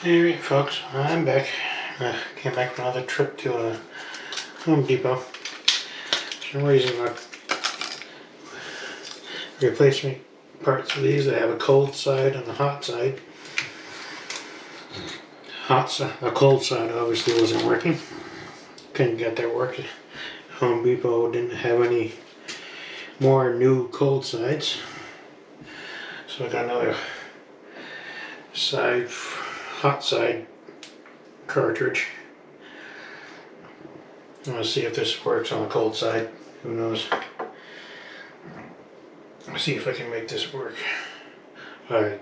Alright folks, I'm back. Came back from another trip to Home Depot. For some reason replacement parts of these, they have a cold side and a hot side. The cold side obviously wasn't working. Couldn't get that working. Home Depot didn't have any more new cold sides. So I got another hot side cartridge. I'm gonna see if this works on the cold side. Who knows? Let's see if I can make this work. I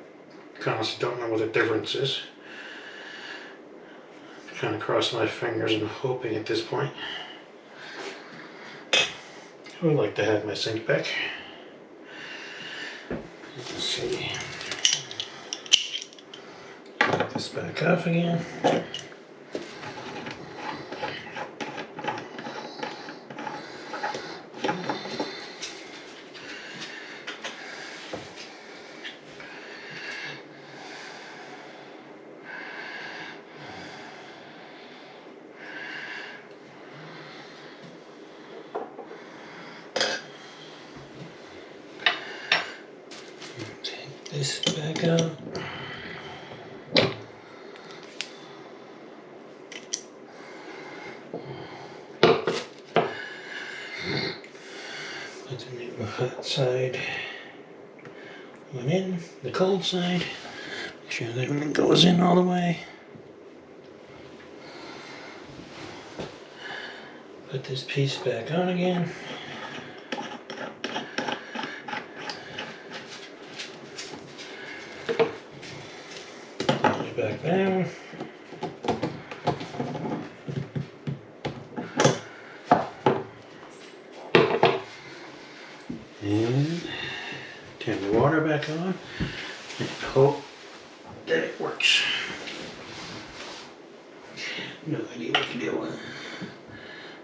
honestly don't know what the difference is. Kind of crossing my fingers and hoping at this point. I would like to have my sink back. Let's see. Put this back off again. Take this back out. Put the new hot side one in, the cold side. Make sure that everything goes in all the way. Put this piece back on again. Put it back down. And turn the water back on and hope that it works. No idea what to do.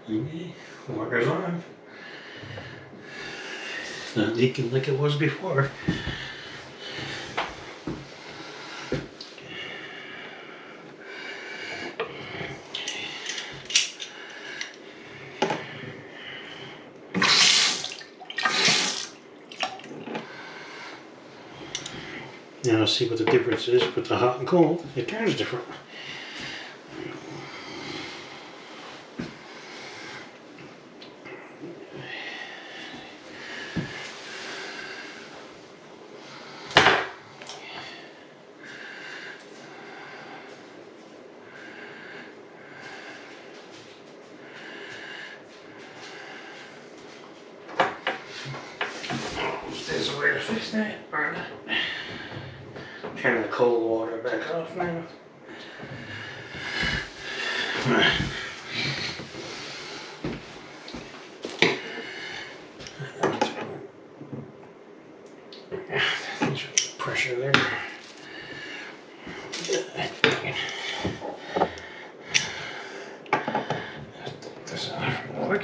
Okay, water's on. It's not leaking like it was before. Now let's see what the difference is with the hot and cold. It turns different. There's a way to fix that, or not. Turn the cold water back off now. There's pressure there. Take this off real quick.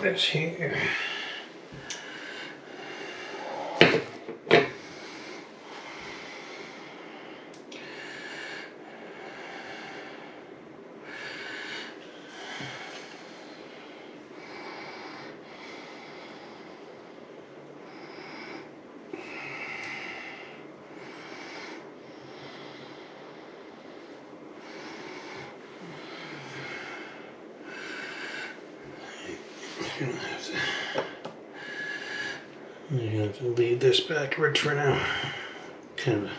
This here. You have to lead this backwards for now. Kind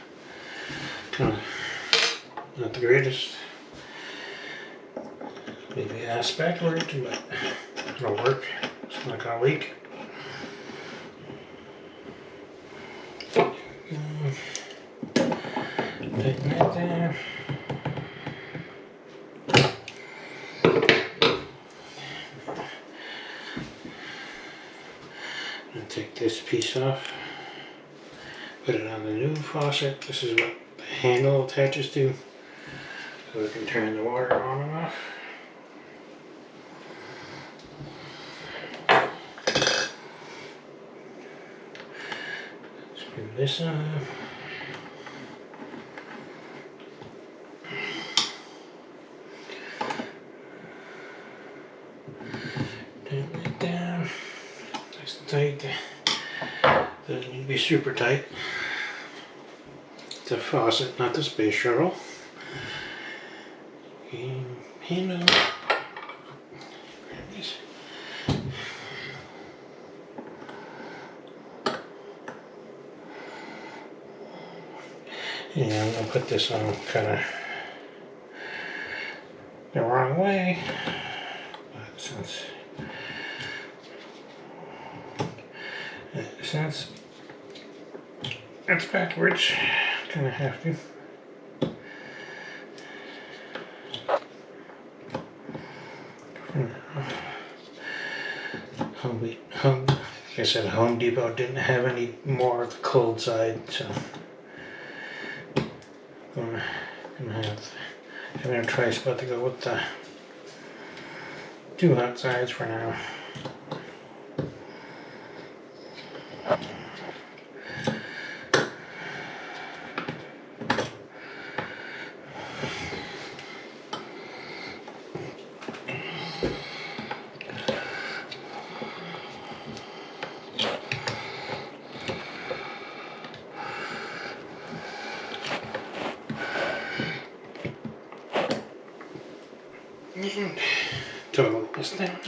of not the greatest. Maybe ass backwards, but it'll work. It's not gonna leak. Tighten that down. And take this piece off, put it on the new faucet. This is what the handle attaches to, so we can turn the water on and off. Screw this on. Turn that down. Nice and tight. Doesn't need to be super tight. It's a faucet, not the space shuttle. And handle. Grab this. Yeah, I'm gonna put this on kind of the wrong way, but since it's backwards, kind of have to. Like I said, Home Depot didn't have any more of the cold side, so I'm gonna have no choice but to go with the 2 hot sides for now. And toggle this down.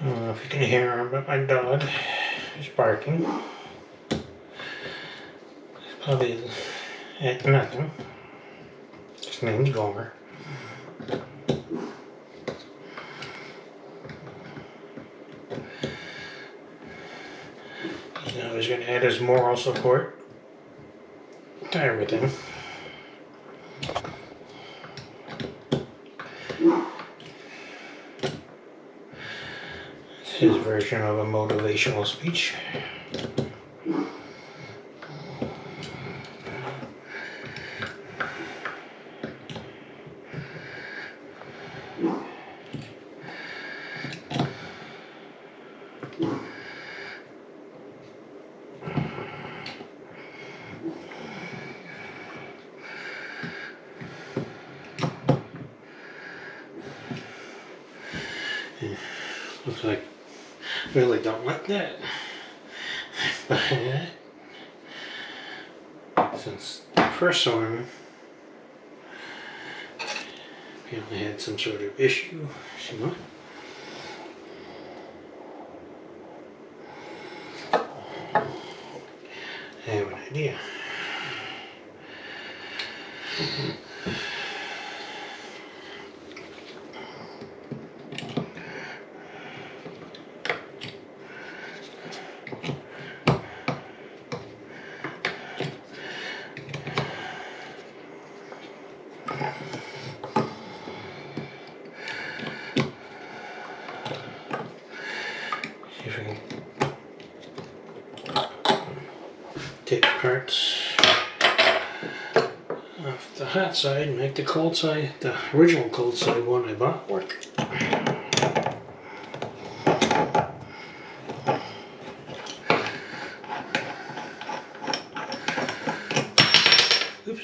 I don't know if you can hear him, but my dog is barking. It's probably at nothing. His name's Gomer. Now he's going to add his moral support to everything. It's his version of a motivational speech. Looks like I really don't like that. But since the first one apparently had some sort of issue, see what? I have an idea. See if we can take parts off the hot side and make the cold side, the original cold side one I bought, work. Oops.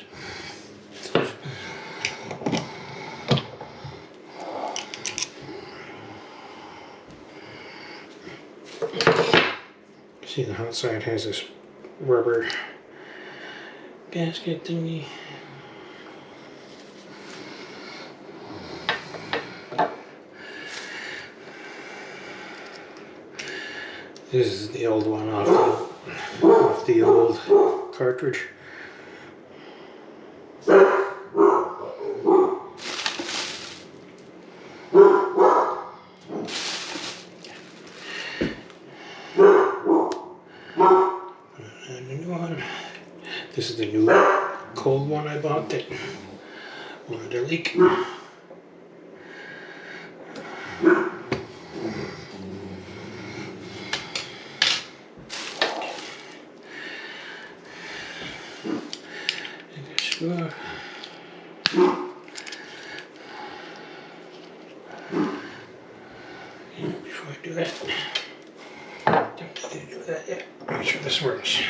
See, the hot side has this rubber gasket thingy. This is the old one off the old cartridge. And the new one. This is the new cold one I bought that wanted to leak. Before I do that, don't need to do that yet. Make sure this works.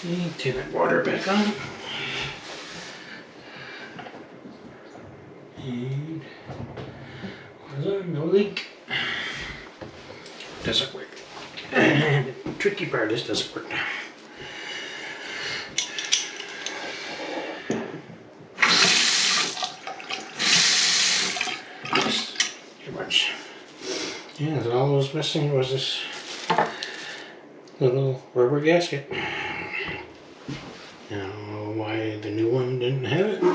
See, turn that water back on. And was there no leak? Doesn't work. And the tricky part is doesn't work now. Too much. Yeah, so all I was missing was this little rubber gasket. I don't know why the new one didn't have it.